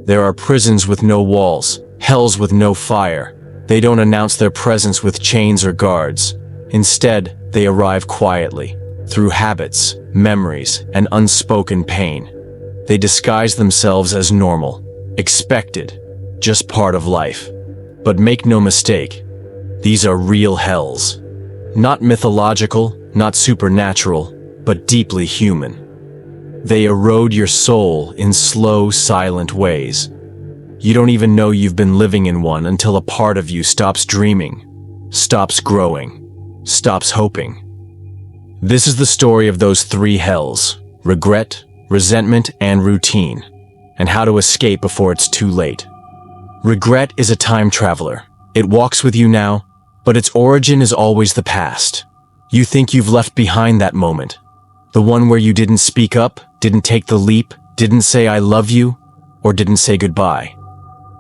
There are prisons with no walls, hells with no fire. They don't announce their presence with chains or guards. Instead, they arrive quietly, through habits, memories, and unspoken pain. They disguise themselves as normal, expected, just part of life. But make no mistake, these are real hells. Not mythological, not supernatural, but deeply human. They erode your soul in slow, silent ways. You don't even know you've been living in one until a part of you stops dreaming, stops growing, stops hoping. This is the story of those three hells: regret, resentment, and routine, and how to escape before it's too late. Regret is a time traveler. It walks with you now, but its origin is always the past. You think you've left behind that moment, the one where you didn't speak up, didn't take the leap, didn't say I love you, or didn't say goodbye.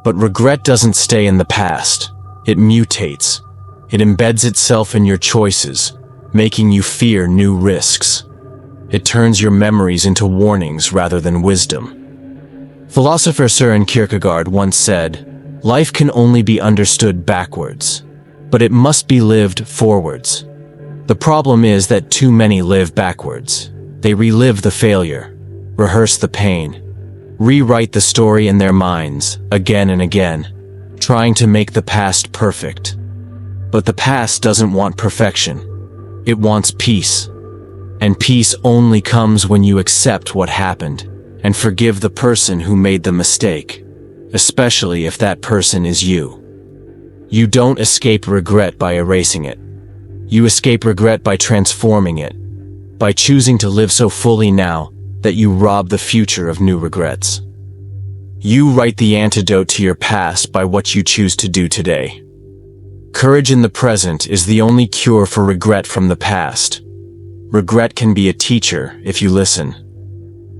But regret doesn't stay in the past. It mutates. It embeds itself in your choices, making you fear new risks. It turns your memories into warnings rather than wisdom. Philosopher Søren Kierkegaard once said, "Life can only be understood backwards, but it must be lived forwards." The problem is that too many live backwards. They relive the failure, rehearse the pain, rewrite the story in their minds again and again, trying to make the past perfect. But the past doesn't want perfection. It wants peace. And peace only comes when you accept what happened and forgive the person who made the mistake, especially if that person is you. You don't escape regret by erasing it. You escape regret by transforming it, by choosing to live so fully now that you rob the future of new regrets. You write the antidote to your past by what you choose to do today. Courage in the present is the only cure for regret from the past. Regret can be a teacher if you listen.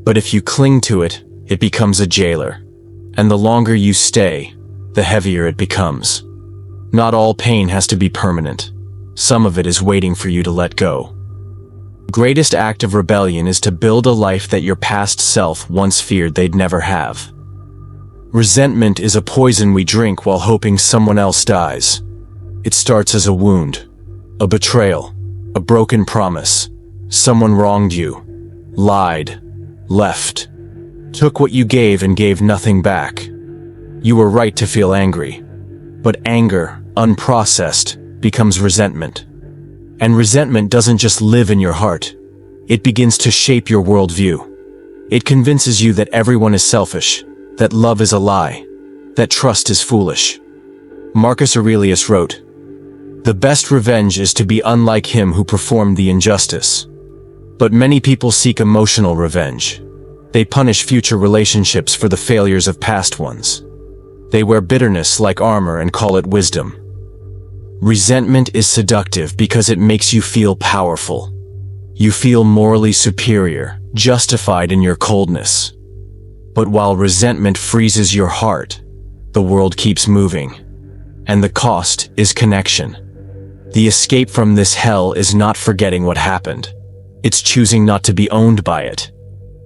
But if you cling to it, it becomes a jailer. And the longer you stay, the heavier it becomes. Not all pain has to be permanent. Some of it is waiting for you to let go. The greatest act of rebellion is to build a life that your past self once feared they'd never have. Resentment is a poison we drink while hoping someone else dies. It starts as a wound, a betrayal, a broken promise. Someone wronged you, lied, left, took what you gave and gave nothing back. You were right to feel angry, but anger, unprocessed, becomes resentment. And resentment doesn't just live in your heart. It begins to shape your worldview. It convinces you that everyone is selfish, that love is a lie, that trust is foolish. Marcus Aurelius wrote, "The best revenge is to be unlike him who performed the injustice." But many people seek emotional revenge. They punish future relationships for the failures of past ones. They wear bitterness like armor and call it wisdom. Resentment is seductive because it makes you feel powerful. You feel morally superior, justified in your coldness. But while resentment freezes your heart, the world keeps moving. And the cost is connection. The escape from this hell is not forgetting what happened. It's choosing not to be owned by it.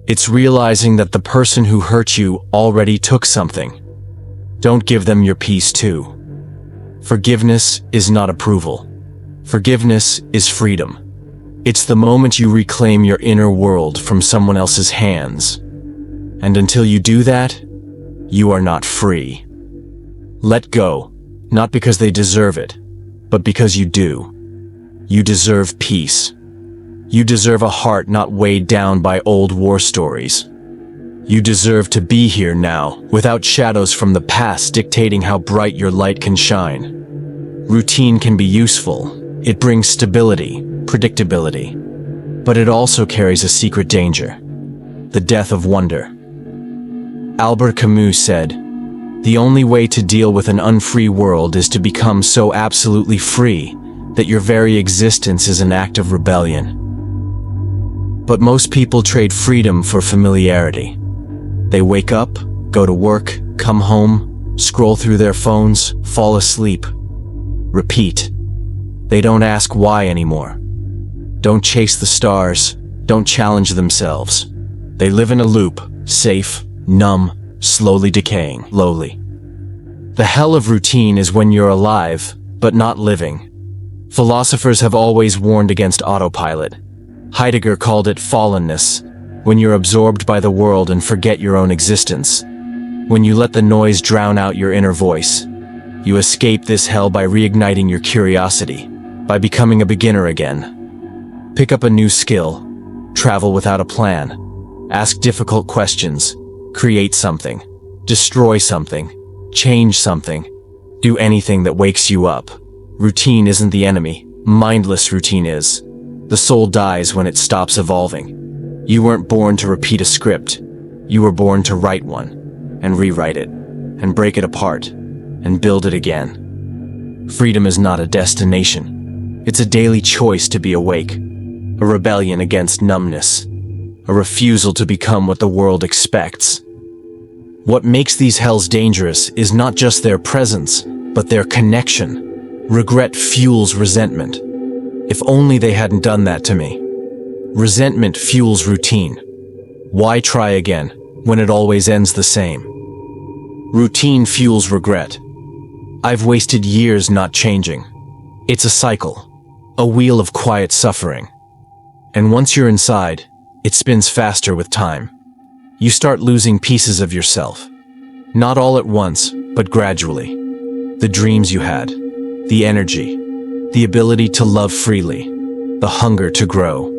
It's realizing that the person who hurt you already took something. Don't give them your peace too. Forgiveness is not approval. Forgiveness is freedom. It's the moment you reclaim your inner world from someone else's hands. And until you do that, you are not free. Let go, not because they deserve it, but because you do. You deserve peace. You deserve a heart not weighed down by old war stories. You deserve to be here now, without shadows from the past dictating how bright your light can shine. Routine can be useful. It brings stability, predictability. But it also carries a secret danger: the death of wonder. Albert Camus said, "The only way to deal with an unfree world is to become so absolutely free that your very existence is an act of rebellion." But most people trade freedom for familiarity. They wake up, go to work, come home, scroll through their phones, fall asleep, repeat. They don't ask why anymore. Don't chase the stars, don't challenge themselves. They live in a loop, safe, numb, slowly decaying, lowly. The hell of routine is when you're alive, but not living. Philosophers have always warned against autopilot. Heidegger called it fallenness, when you're absorbed by the world and forget your own existence. When you let the noise drown out your inner voice. You escape this hell by reigniting your curiosity, by becoming a beginner again. Pick up a new skill, travel without a plan, ask difficult questions, create something, destroy something, change something, do anything that wakes you up. Routine isn't the enemy, mindless routine is. The soul dies when it stops evolving. You weren't born to repeat a script. You were born to write one, and rewrite it, and break it apart, and build it again. Freedom is not a destination. It's a daily choice to be awake, a rebellion against numbness, a refusal to become what the world expects. What makes these hells dangerous is not just their presence, but their connection. Regret fuels resentment. If only they hadn't done that to me. Resentment fuels routine. Why try again when it always ends the same? Routine fuels regret. I've wasted years not changing. It's a cycle, a wheel of quiet suffering. And once you're inside, it spins faster with time. You start losing pieces of yourself. Not all at once, but gradually. The dreams you had, the energy, the ability to love freely, the hunger to grow.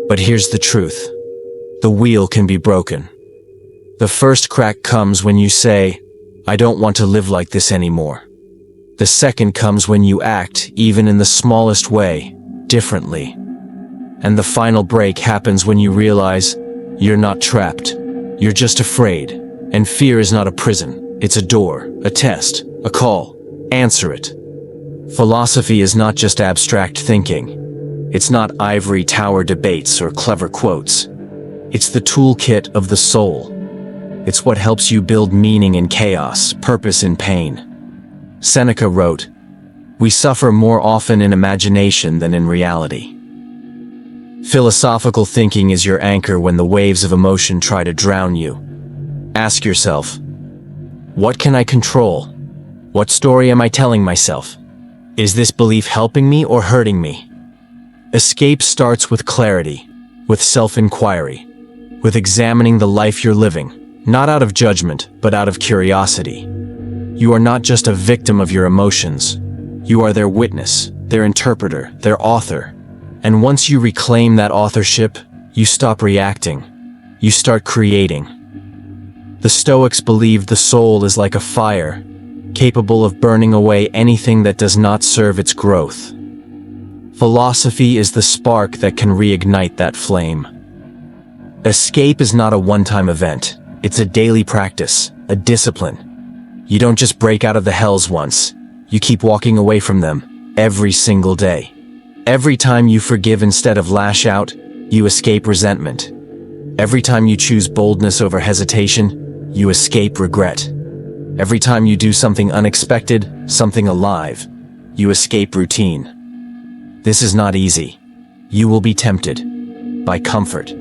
But here's the truth. The wheel can be broken. The first crack comes when you say, I don't want to live like this anymore. The second comes when you act, even in the smallest way, differently. And the final break happens when you realize you're not trapped. You're just afraid. And fear is not a prison. It's a door, a test, a call. Answer it. Philosophy is not just abstract thinking. It's not ivory tower debates or clever quotes. It's the toolkit of the soul. It's what helps you build meaning in chaos, purpose in pain. Seneca wrote, "We suffer more often in imagination than in reality." Philosophical thinking is your anchor when the waves of emotion try to drown you. Ask yourself, what can I control? What story am I telling myself? Is this belief helping me or hurting me? Escape starts with clarity, with self-inquiry, with examining the life you're living, not out of judgment, but out of curiosity. You are not just a victim of your emotions. You are their witness, their interpreter, their author. And once you reclaim that authorship, you stop reacting. You start creating. The Stoics believed the soul is like a fire, capable of burning away anything that does not serve its growth. Philosophy is the spark that can reignite that flame. Escape is not a one-time event. It's a daily practice, a discipline. You don't just break out of the hells once. You keep walking away from them, every single day. Every time you forgive instead of lash out, you escape resentment. Every time you choose boldness over hesitation, you escape regret. Every time you do something unexpected, something alive, you escape routine. This is not easy. You will be tempted by comfort,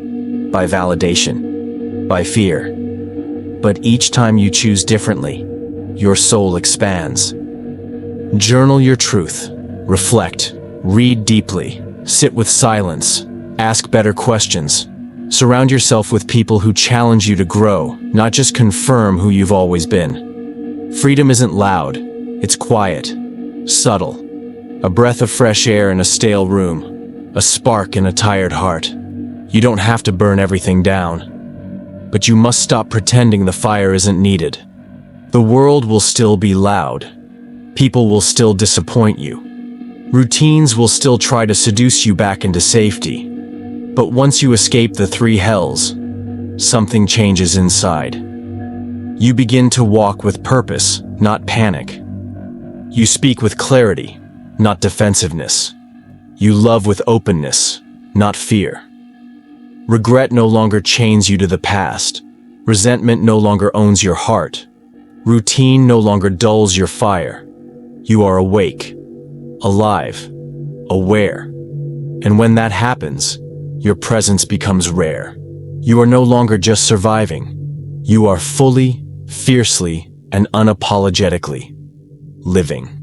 by validation, by fear. But each time you choose differently, your soul expands. Journal your truth, reflect, read deeply, sit with silence, ask better questions. Surround yourself with people who challenge you to grow, not just confirm who you've always been. Freedom isn't loud, it's quiet, subtle. A breath of fresh air in a stale room, a spark in a tired heart. You don't have to burn everything down, but you must stop pretending the fire isn't needed. The world will still be loud. People will still disappoint you. Routines will still try to seduce you back into safety. But once you escape the three hells, something changes inside. You begin to walk with purpose, not panic. You speak with clarity, not defensiveness. You love with openness, not fear. Regret no longer chains you to the past. Resentment no longer owns your heart. Routine no longer dulls your fire. You are awake, alive, aware. And when that happens, your presence becomes rare. You are no longer just surviving. You are fully, fiercely and unapologetically living.